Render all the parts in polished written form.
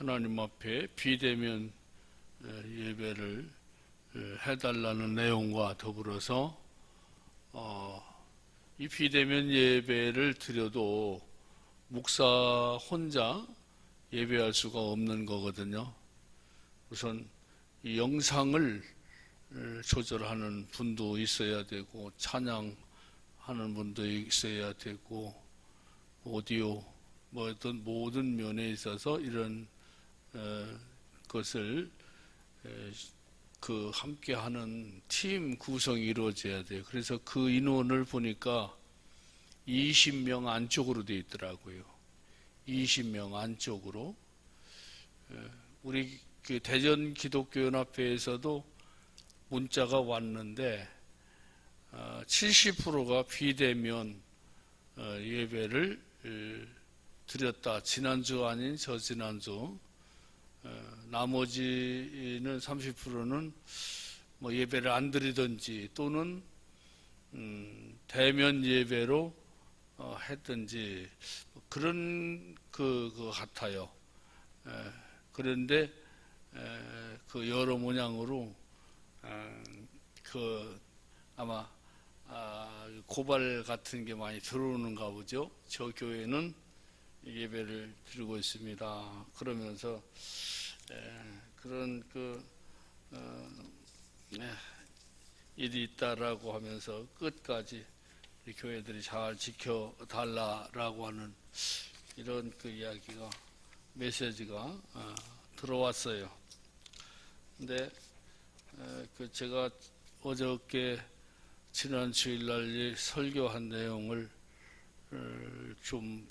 하나님 앞에 비대면 예배를 해달라는 내용과 더불어서 이 비대면 예배를 드려도 목사 혼자 예배할 수가 없는 거거든요. 우선 이 영상을 조절하는 분도 있어야 되고 찬양하는 분도 있어야 되고 오디오 모든 면에 있어서 이런 것을 함께하는 팀 구성이 이루어져야 돼요. 그래서 그 인원을 보니까 20명 안쪽으로 되어 있더라고요. 20명 안쪽으로. 우리 대전 기독교연합회에서도 문자가 왔는데 70%가 비대면 예배를 드렸다. 지난주 아닌 저지난주. 나머지는 30%는 예배를 안 드리든지 또는 대면 예배로 했든지 그런 그 같아요. 그런데 여러 모양으로 아마 고발 같은 게 많이 들어오는가 보죠. 저 교회는 예배를 드리고 있습니다. 그러면서 그런 일이 있다라고 하면서 끝까지 우리 교회들이 잘 지켜달라라고 하는 이런 이야기가 메시지가 들어왔어요. 근데 제가 어저께 지난 주일날 설교한 내용을 좀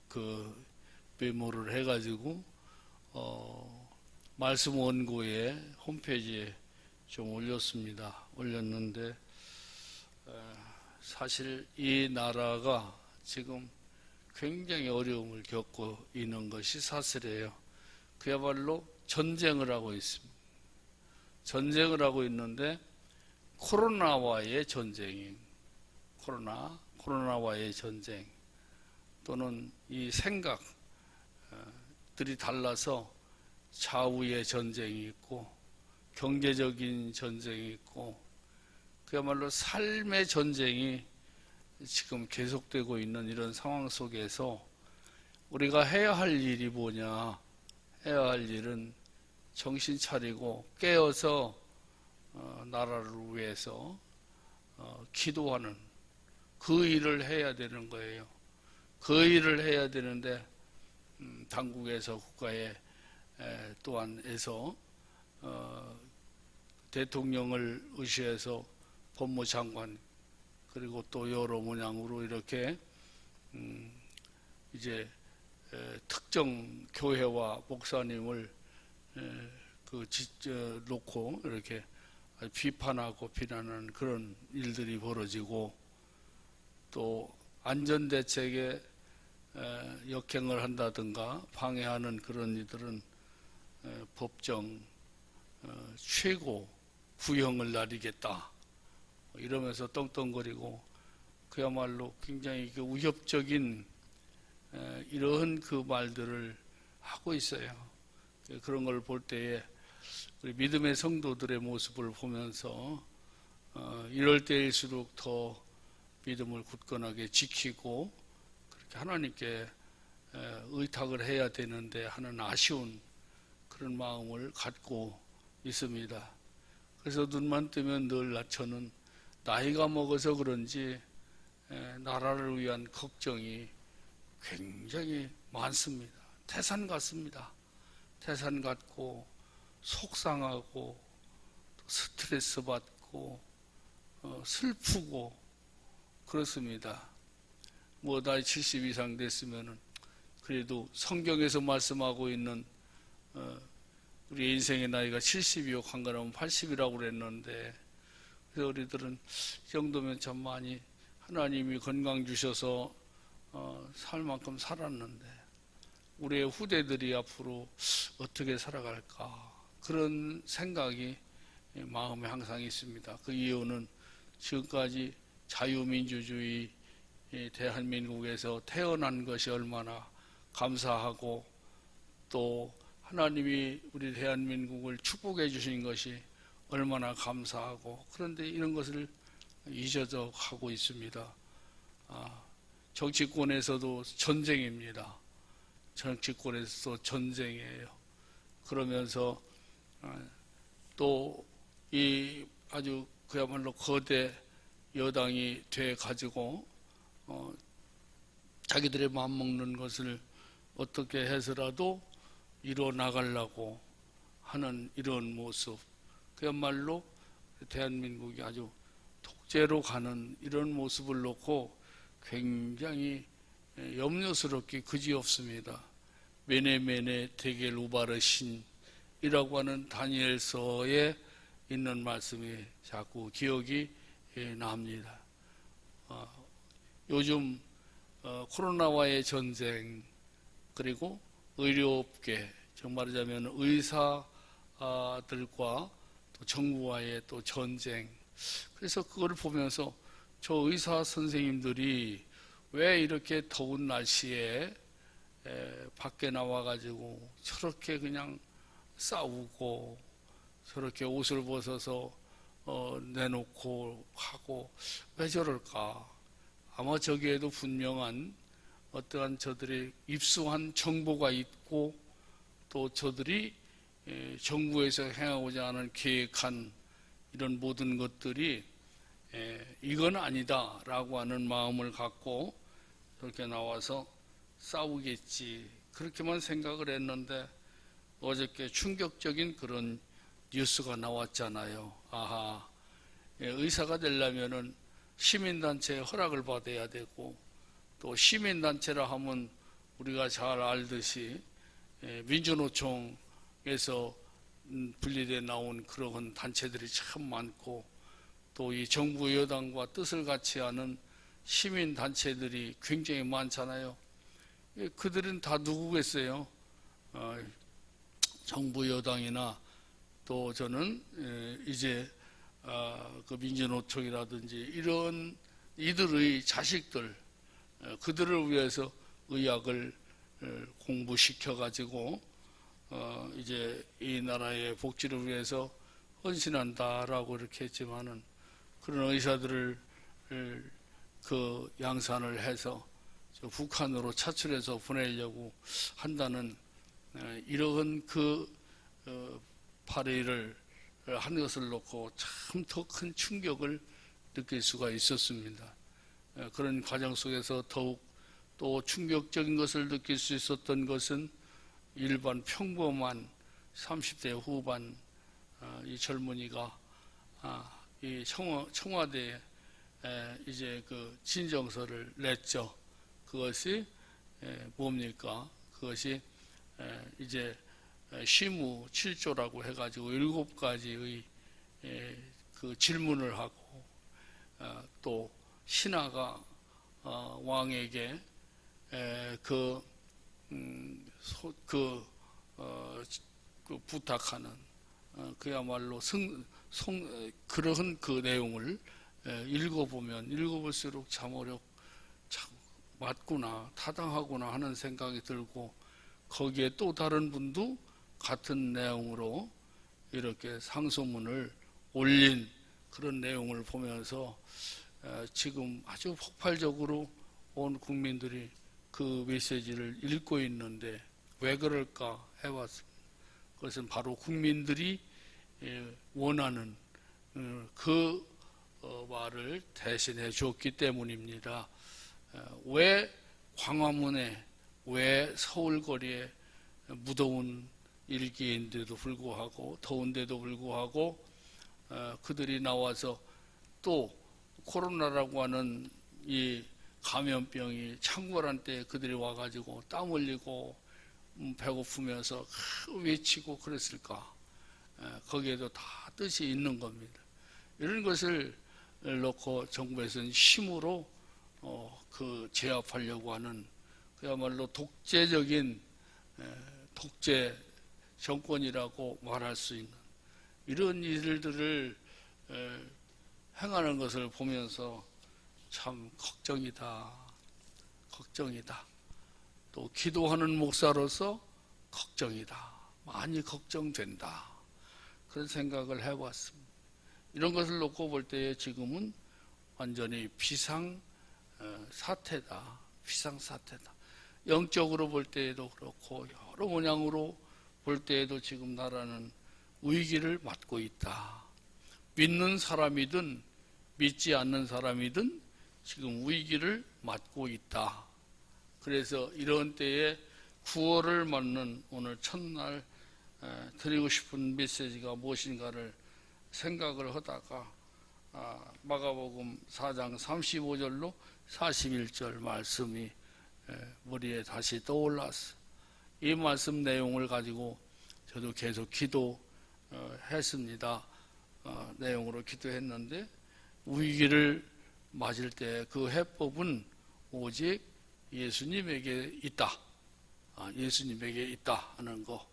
메모를 해가지고 말씀 원고에 홈페이지에 좀 올렸는데 사실 이 나라가 지금 굉장히 어려움을 겪고 있는 것이 사실이에요. 그야말로 전쟁을 하고 있습니다. 전쟁을 하고 있는데 코로나와의 전쟁이 코로나와의 전쟁 또는 이 생각들이 달라서 좌우의 전쟁이 있고 경제적인 전쟁이 있고 그야말로 삶의 전쟁이 지금 계속되고 있는 이런 상황 속에서 우리가 해야 할 일이 뭐냐? 해야 할 일은 정신 차리고 깨어서 나라를 위해서 기도하는 그 일을 해야 되는 거예요. 그 일을 해야 되는데 당국에서 국가에 또한에서 대통령을 의시해서 법무장관 그리고 또 여러 모양으로 이렇게 이제 특정 교회와 목사님을 놓고 이렇게 비판하고 비난하는 그런 일들이 벌어지고 또 안전대책에 역행을 한다든가 방해하는 그런 이들은 법정 최고 구형을 나리겠다 이러면서 떵떵거리고 그야말로 굉장히 위협적인 이런 말들을 하고 있어요. 그런 걸 볼 때에 우리 믿음의 성도들의 모습을 보면서 이럴 때일수록 더 믿음을 굳건하게 지키고 그렇게 하나님께 의탁을 해야 되는데 하는 아쉬운 그런 마음을 갖고 있습니다. 그래서 눈만 뜨면 늘 저는 나이가 먹어서 그런지 나라를 위한 걱정이 굉장히 많습니다. 태산 같습니다. 태산 같고 속상하고 스트레스 받고 슬프고 그렇습니다. 나이 70 이상 됐으면은 그래도 성경에서 말씀하고 있는 우리 인생의 나이가 70이요 관건하면 80이라고 그랬는데 그래서 우리들은 이 정도면 참 많이 하나님이 건강 주셔서 살 만큼 살았는데 우리의 후대들이 앞으로 어떻게 살아갈까 그런 생각이 마음에 항상 있습니다. 그 이유는 지금까지 자유민주주의 대한민국에서 태어난 것이 얼마나 감사하고 또 하나님이 우리 대한민국을 축복해 주신 것이 얼마나 감사하고, 그런데 이런 것을 잊어져 가고 있습니다. 정치권에서도 전쟁입니다. 정치권에서도 전쟁이에요. 그러면서 또 이 아주 그야말로 거대 여당이 돼 가지고 자기들의 마음 먹는 것을 어떻게 해서라도 이뤄 나가려고 하는 이런 모습, 그야말로 대한민국이 아주 독재로 가는 이런 모습을 놓고 굉장히 염려스럽기 그지없습니다. 메네메네 데겔 우바르신이라고 하는 다니엘서에 있는 말씀이 자꾸 기억이 납니다. 요즘 코로나와의 전쟁, 그리고 의료업계, 정말하자면 의사들과 또 정부와의 또 전쟁. 그래서 그걸 보면서 저 의사 선생님들이 왜 이렇게 더운 날씨에 밖에 나와가지고 저렇게 그냥 싸우고 저렇게 옷을 벗어서 내놓고 하고 왜 저럴까? 아마 저기에도 분명한 어떠한 저들이 입수한 정보가 있고, 또 저들이 정부에서 행하고자 하는 계획한 이런 모든 것들이 이건 아니다라고 하는 마음을 갖고 그렇게 나와서 싸우겠지, 그렇게만 생각을 했는데 어저께 충격적인 그런 뉴스가 나왔잖아요. 아하, 의사가 되려면은 시민단체의 허락을 받아야 되고, 또 시민단체라 하면 우리가 잘 알듯이 민주노총에서 분리돼 나온 그런 단체들이 참 많고, 또 이 정부 여당과 뜻을 같이 하는 시민단체들이 굉장히 많잖아요. 그들은 다 누구겠어요? 정부 여당이나 또 저는 이제 그 민주노총이라든지 이런 이들의 자식들, 그들을 위해서 의학을 공부시켜 가지고 이제 이 나라의 복지를 위해서 헌신한다라고 이렇게 했지만은, 그런 의사들을 그 양산을 해서 북한으로 차출해서 보내려고 한다는 이러한 그 발의를 한 것을 놓고 참 더 큰 충격을 느낄 수가 있었습니다. 그런 과정 속에서 더욱 또 충격적인 것을 느낄 수 있었던 것은 일반 평범한 30대 후반 이 젊은이가 이 청와대에 이제 그 진정서를 냈죠. 그것이 뭡니까? 그것이 이제 시무 7조라고 해가지고 7가지의 그 질문을 하고, 또 신하가 왕에게 그 부탁하는 그야말로 그러한 그 내용을 읽어보면 읽어볼수록 참 맞구나, 타당하구나 하는 생각이 들고, 거기에 또 다른 분도 같은 내용으로 이렇게 상소문을 올린 그런 내용을 보면서 지금 아주 폭발적으로 온 국민들이 그 메시지를 읽고 있는데 왜 그럴까 해봤습니다. 그것은 바로 국민들이 원하는 그 말을 대신해 줬기 때문입니다. 왜 광화문에, 왜 서울거리에 무더운 일기인데도 불구하고, 더운데도 불구하고 그들이 나와서 또 코로나라고 하는 이 감염병이 창궐한 때 그들이 와가지고 땀 흘리고 배고프면서 외치고 그랬을까? 거기에도 다 뜻이 있는 겁니다. 이런 것을 놓고 정부에서는 힘으로 그 제압하려고 하는 그야말로 독재적인 독재 정권이라고 말할 수 있는 이런 일들을 행하는 것을 보면서 참 걱정이다. 또 기도하는 목사로서 걱정이다. 많이 걱정된다. 그런 생각을 해봤습니다. 이런 것을 놓고 볼 때에 지금은 완전히 비상 사태다. 비상 사태다. 영적으로 볼 때에도 그렇고 여러 모양으로 볼 때에도 지금 나라는 위기를 맞고 있다. 믿는 사람이든 믿지 않는 사람이든 지금 위기를 맞고 있다. 그래서 이런 때에 구원을 맞는 오늘 첫날 드리고 싶은 메시지가 무엇인가를 생각을 하다가 마가복음 4장 35절로 41절 말씀이 머리에 다시 떠올랐어요. 이 말씀 내용을 가지고 저도 계속 기도했습니다. 내용으로 기도했는데 위기를 맞을 때 그 해법은 오직 예수님에게 있다. 예수님에게 있다 하는 거.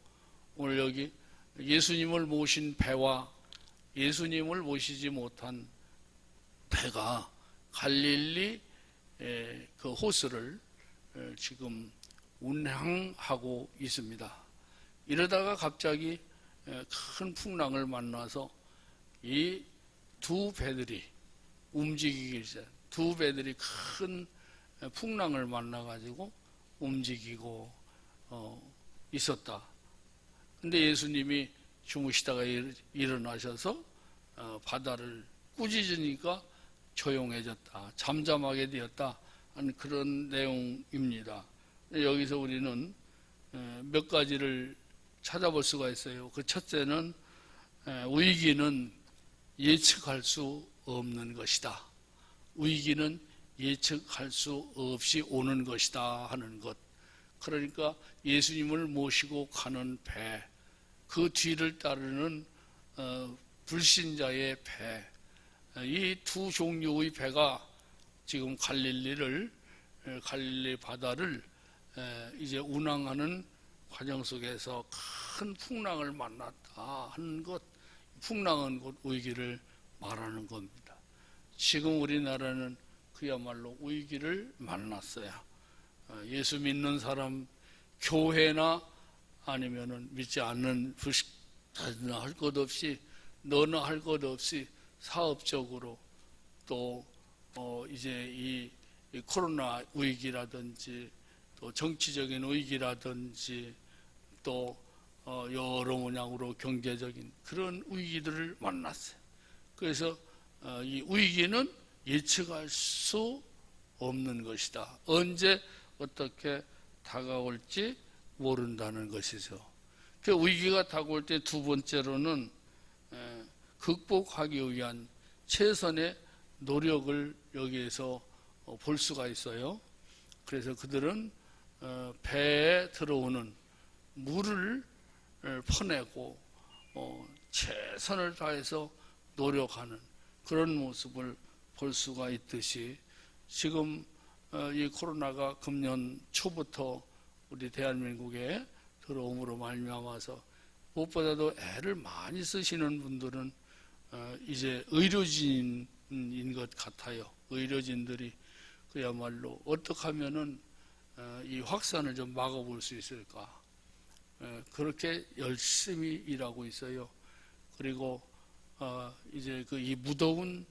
오늘 여기 예수님을 모신 배와 예수님을 모시지 못한 배가 갈릴리 그 호수를 지금 운항하고 있습니다. 이러다가 갑자기 큰 풍랑을 만나서 이 두 배들이 움직이기 시작. 두 배들이 큰 풍랑을 만나가지고 움직이고 있었다. 근데 예수님이 주무시다가 일어나셔서 바다를 꾸짖으니까 조용해졌다. 잠잠하게 되었다. 하는 그런 내용입니다. 여기서 우리는 몇 가지를 찾아볼 수가 있어요. 그 첫째는 위기는 예측할 수 없는 것이다. 위기는 예측할 수 없이 오는 것이다 하는 것. 그러니까 예수님을 모시고 가는 배, 그 뒤를 따르는 불신자의 배, 이 두 종류의 배가 지금 갈릴리 바다를 이제 운항하는 과정 속에서 큰 풍랑을 만났다 하는 것. 풍랑은 곧 위기를 말하는 겁니다. 지금 우리나라는 그야말로 위기를 만났어요. 예수 믿는 사람, 교회나 아니면은 믿지 않는 불신자나 할 것 없이, 너나 할 것 없이 사업적으로 또 이제 이 코로나 위기라든지 또 정치적인 위기라든지 또 여러 모양으로 경제적인 그런 위기들을 만났어요. 그래서 이 위기는 예측할 수 없는 것이다. 언제 어떻게 다가올지 모른다는 것이죠. 그 위기가 다가올 때 두 번째로는 극복하기 위한 최선의 노력을 여기에서 볼 수가 있어요. 그래서 그들은 배에 들어오는 물을 퍼내고 최선을 다해서 노력하는 그런 모습을 볼 수가 있듯이 지금 이 코로나가 금년 초부터 우리 대한민국에 들어옴으로 말미암아서 무엇보다도 애를 많이 쓰시는 분들은 이제 의료진인 것 같아요. 의료진들이 그야말로 어떻게 하면은 이 확산을 좀 막아볼 수 있을까? 그렇게 열심히 일하고 있어요. 그리고 이제 이 무더운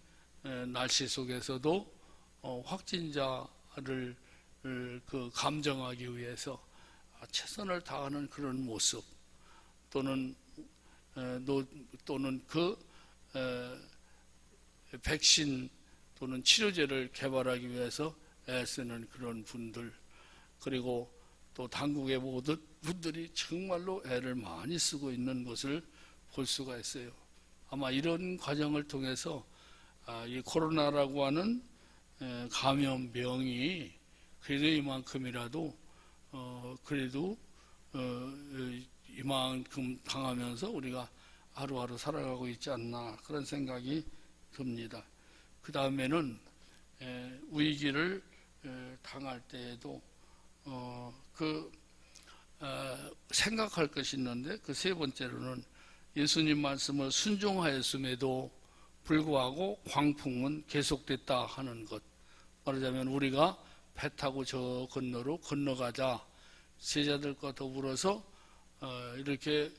날씨 속에서도 확진자를 감정하기 위해서 최선을 다하는 그런 모습 또는 그 백신 또는 치료제를 개발하기 위해서 애쓰는 그런 분들, 그리고 또 당국의 모든 분들이 정말로 애를 많이 쓰고 있는 것을 볼 수가 있어요. 아마 이런 과정을 통해서 이 코로나라고 하는 감염병이 그래도 이만큼이라도 그래도 이만큼 당하면서 우리가 하루하루 살아가고 있지 않나 그런 생각이 듭니다. 그 다음에는 위기를 당할 때에도 생각할 것이 있는데 그 세 번째로는 예수님 말씀을 순종하였음에도 불구하고 광풍은 계속됐다 하는 것. 말하자면 우리가 배 타고 저 건너로 건너가자 제자들과 더불어서 이렇게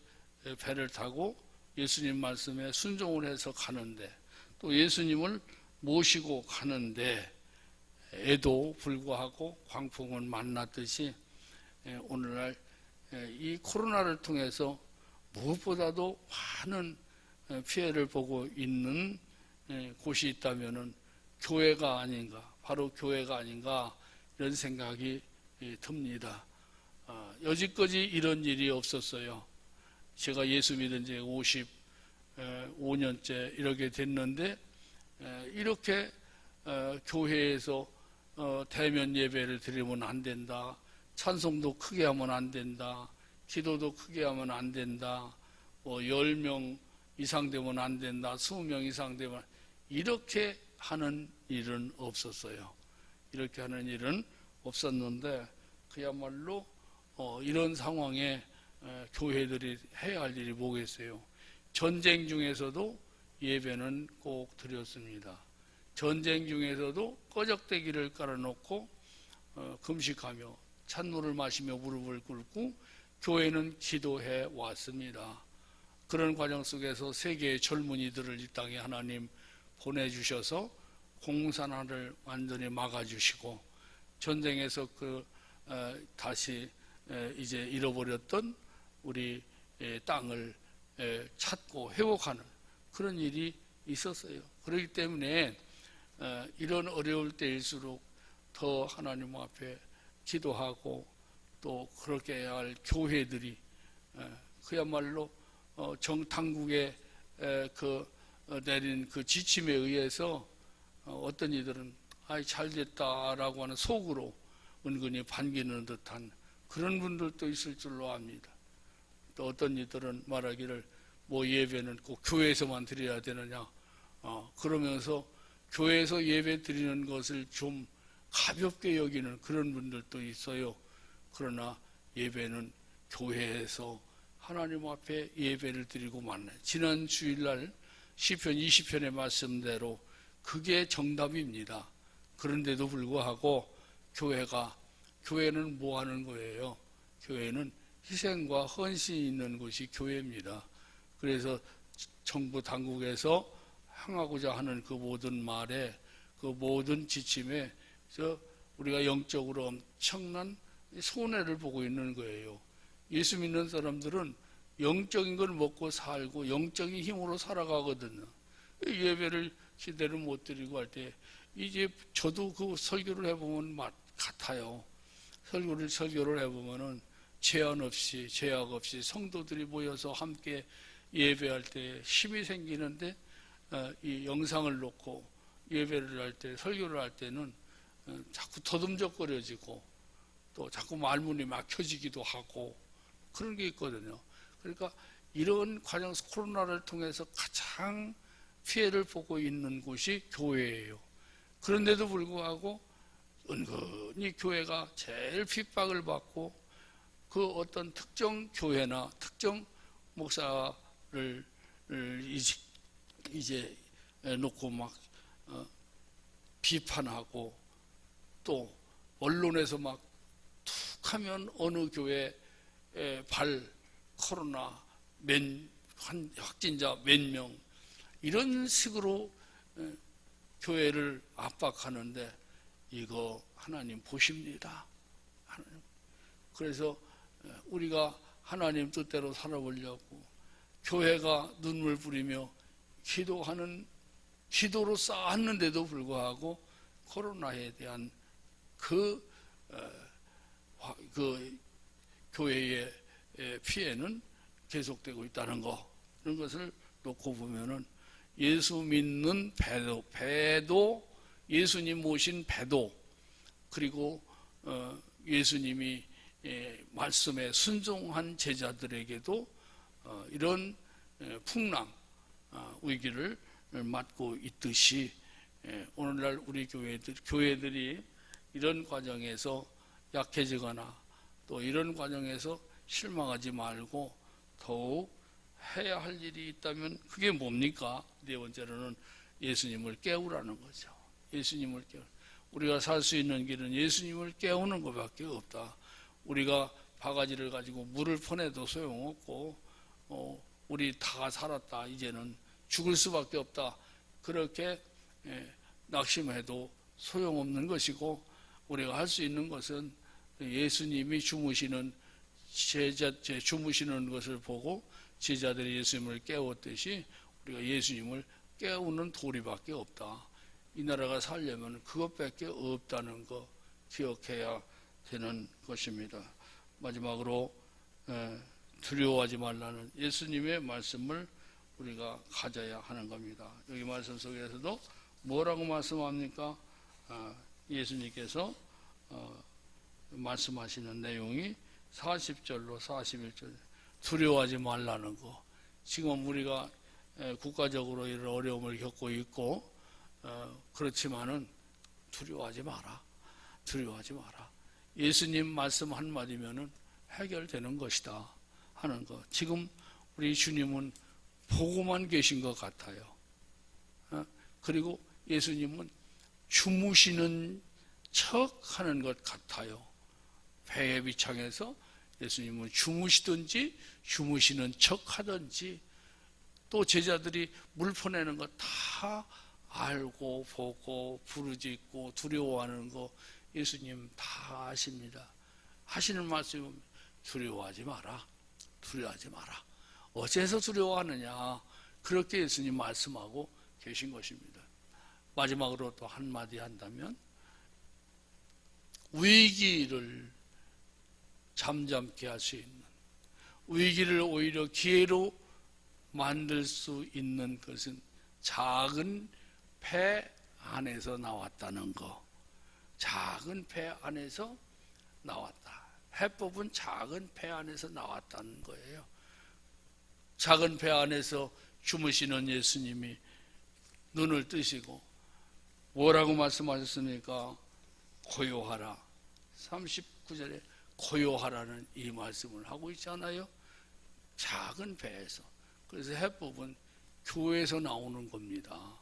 배를 타고 예수님 말씀에 순종을 해서 가는데, 또 예수님을 모시고 가는데 에도 불구하고 광풍은 만났듯이 오늘날 이 코로나를 통해서 무엇보다도 많은 피해를 보고 있는 곳이 있다면은 교회가 아닌가, 바로 교회가 아닌가, 이런 생각이 듭니다. 여지까지 이런 일이 없었어요. 제가 예수 믿은 지 55년째 이렇게 됐는데, 이렇게 교회에서 대면 예배를 드리면 안 된다, 찬송도 크게 하면 안 된다, 기도도 크게 하면 안 된다, 10명 이상 되면 안 된다, 20명 이상 되면, 이렇게 하는 일은 없었어요. 이렇게 하는 일은 없었는데, 그야말로 이런 상황에 교회들이 해야 할 일이 뭐겠어요. 전쟁 중에서도 예배는 꼭 드렸습니다. 전쟁 중에서도 꺼적대기를 깔아놓고 금식하며 찬물을 마시며 무릎을 꿇고 교회는 기도해 왔습니다. 그런 과정 속에서 세계의 젊은이들을 이 땅에 하나님 보내주셔서 공산화를 완전히 막아주시고, 전쟁에서 다시 이제 잃어버렸던 우리 땅을 찾고 회복하는 그런 일이 있었어요. 그렇기 때문에 이런 어려울 때일수록 더 하나님 앞에 기도하고, 또 그렇게 해야 할 교회들이 그야말로 당국의 내린 그 지침에 의해서 어떤 이들은 잘 됐다라고 하는 속으로 은근히 반기는 듯한 그런 분들도 있을 줄로 압니다. 또 어떤 이들은 말하기를 예배는 꼭 교회에서만 드려야 되느냐, 그러면서 교회에서 예배 드리는 것을 좀 가볍게 여기는 그런 분들도 있어요. 그러나 예배는 교회에서 하나님 앞에 예배를 드리고 만나요. 지난 주일날 시편 20편의 말씀대로 그게 정답입니다. 그런데도 불구하고 교회는 뭐 하는 거예요? 교회는 희생과 헌신이 있는 곳이 교회입니다. 그래서 정부 당국에서 행하고자 하는 그 모든 말에, 그 모든 지침에 우리가 영적으로 엄청난 손해를 보고 있는 거예요. 예수 믿는 사람들은 영적인 걸 먹고 살고 영적인 힘으로 살아가거든요. 예배를 제대로 못 드리고 할 때, 이제 저도 그 설교를 해보면 같아요. 설교를 해보면은 제한 없이, 제약 없이 성도들이 모여서 함께 예배할 때 힘이 생기는데, 이 영상을 놓고 예배를 할 때, 설교를 할 때는 자꾸 더듬적거려지고, 또 자꾸 말문이 막혀지기도 하고, 그런 게 있거든요. 그러니까 이런 과정, 코로나를 통해서 가장 피해를 보고 있는 곳이 교회예요. 그런데도 불구하고 은근히 교회가 제일 핍박을 받고, 그 어떤 특정 교회나 특정 목사를 이제 놓고 막 비판하고, 또 언론에서 막 툭 하면 어느 교회 코로나 확진자 몇 명, 이런 식으로 교회를 압박하는데, 이거 하나님 보십니다. 그래서 우리가 하나님 뜻대로 살아보려고 교회가 눈물 뿌리며 기도로 쌓았는데도 불구하고 코로나에 대한 그 교회의 피해는 계속되고 있다는 거, 이런 것을 놓고 보면은 예수 믿는 배도, 예수님 모신 배도, 그리고 예수님이 말씀에 순종한 제자들에게도 이런 풍랑, 위기를 맞고 있듯이, 오늘날 우리 교회들이 이런 과정에서 약해지거나 또 이런 과정에서 실망하지 말고 더욱 해야 할 일이 있다면 그게 뭡니까? 네 번째로는 예수님을 깨우라는 거죠. 예수님을 깨우. 우리가 살 수 있는 길은 예수님을 깨우는 것밖에 없다. 우리가 바가지를 가지고 물을 퍼내도 소용없고 우리 다 살았다 이제는 죽을 수밖에 없다 그렇게 낙심해도 소용없는 것이고 우리가 할 수 있는 것은 예수님이 주무시는 것을 보고 제자들이 예수님을 깨웠듯이 우리가 예수님을 깨우는 도리밖에 없다. 이 나라가 살려면 그것밖에 없다는 거 기억해야 되는 것입니다. 마지막으로 두려워하지 말라는 예수님의 말씀을 우리가 가져야 하는 겁니다. 여기 말씀 속에서도 뭐라고 말씀합니까? 예수님께서 말씀하시는 내용이 40절로 41절 두려워하지 말라는 거. 지금 우리가 국가적으로 이런 어려움을 겪고 있고 그렇지만은 두려워하지 마라. 두려워하지 마라. 예수님 말씀 한마디면은 해결되는 것이다 하는 거. 지금 우리 주님은 보고만 계신 것 같아요. 그리고 예수님은 주무시는 척 하는 것 같아요. 배에 비창해서 예수님은 주무시든지 주무시는 척 하든지 또 제자들이 물 퍼내는 거 다 알고 보고 부르짖고 두려워하는 거 예수님 다 아십니다. 하시는 말씀은 두려워하지 마라. 두려워하지 마라. 어째서 두려워하느냐. 그렇게 예수님 말씀하고 계신 것입니다. 마지막으로 또 한마디 한다면 위기를 잠잠케 할 수 있는 위기를 오히려 기회로 만들 수 있는 것은 작은 배 안에서 나왔다는 거. 작은 배 안에서 나왔다. 해법은 작은 배 안에서 나왔다는 거예요. 작은 배 안에서 주무시는 예수님이 눈을 뜨시고 뭐라고 말씀하셨습니까? 고요하라. 39절에 고요하라는 이 말씀을 하고 있잖아요. 작은 배에서. 그래서 해법은 교회에서 나오는 겁니다.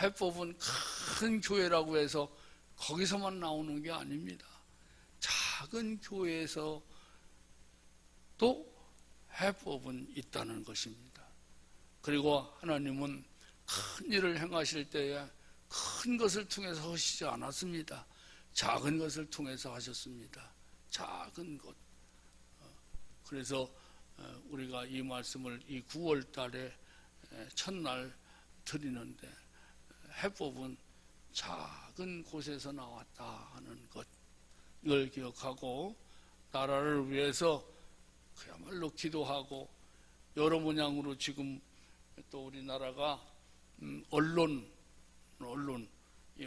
해법은 큰 교회라고 해서 거기서만 나오는 게 아닙니다. 작은 교회에서 또 해법은 있다는 것입니다. 그리고 하나님은 큰 일을 행하실 때에 큰 것을 통해서 하시지 않았습니다. 작은 것을 통해서 하셨습니다. 작은 것. 그래서 우리가 이 말씀을 이 9월 달에 첫날 드리는데 해법은 작은 곳에서 나왔다 하는 것. 이걸 기억하고 나라를 위해서 그야말로 기도하고 여러 모양으로 지금 또 우리나라가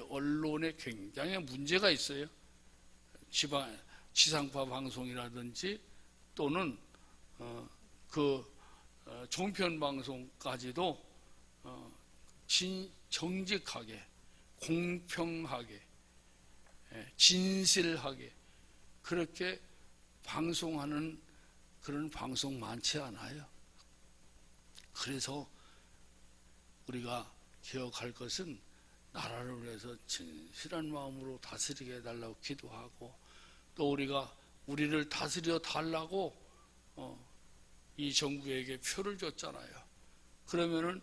언론에 굉장히 문제가 있어요. 지상파 방송이라든지 또는 종편 방송까지도 정직하게, 공평하게, 진실하게 그렇게 방송하는 그런 방송 많지 않아요. 그래서 우리가 기억할 것은 나라를 위해서 진실한 마음으로 다스리게 해달라고 기도하고 또 우리가 우리를 다스려 달라고 이 정부에게 표를 줬잖아요. 그러면은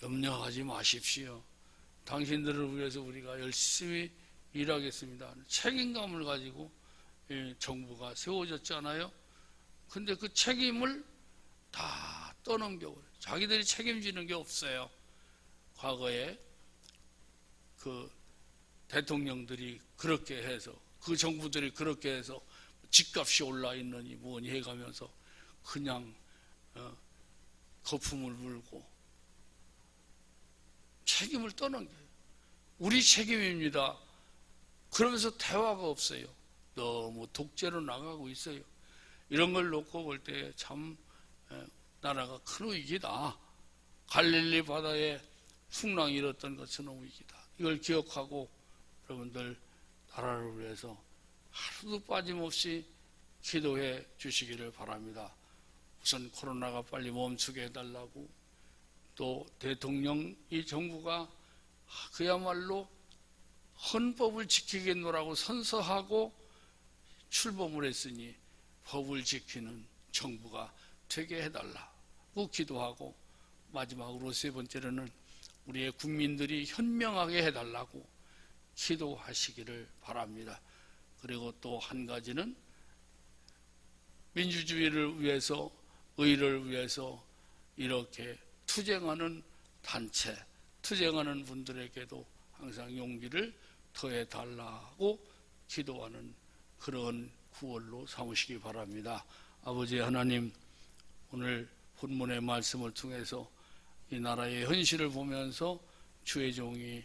염려하지 마십시오. 당신들을 위해서 우리가 열심히 일하겠습니다. 책임감을 가지고 정부가 세워졌잖아요. 근데 그 책임을 다 떠넘겨버려요. 자기들이 책임지는 게 없어요. 과거에 그 대통령들이 그렇게 해서 그 정부들이 그렇게 해서 집값이 올라 있느니 뭐니 해가면서 그냥 거품을 물고 책임을 떠넘겨요. 우리 책임입니다. 그러면서 대화가 없어요. 너무 독재로 나가고 있어요. 이런 걸 놓고 볼 때 참 나라가 큰 위기다. 갈릴리 바다에 풍랑이 일었던 것처럼 위기다. 이걸 기억하고 여러분들 나라를 위해서 하루도 빠짐없이 기도해 주시기를 바랍니다. 우선 코로나가 빨리 멈추게 해달라고 또 대통령 이 정부가 그야말로 헌법을 지키겠노라고 선서하고 출범을 했으니 법을 지키는 정부가 되게 해달라고 기도하고, 마지막으로 세 번째로는 우리의 국민들이 현명하게 해달라고 기도하시기를 바랍니다. 그리고 또 한 가지는 민주주의를 위해서, 의를 위해서 이렇게 투쟁하는 단체, 투쟁하는 분들에게도 항상 용기를 더해 달라고 기도하는 그런 9월로 삼으시기 바랍니다. 아버지 하나님, 오늘 본문의 말씀을 통해서 이 나라의 현실을 보면서 주의 종이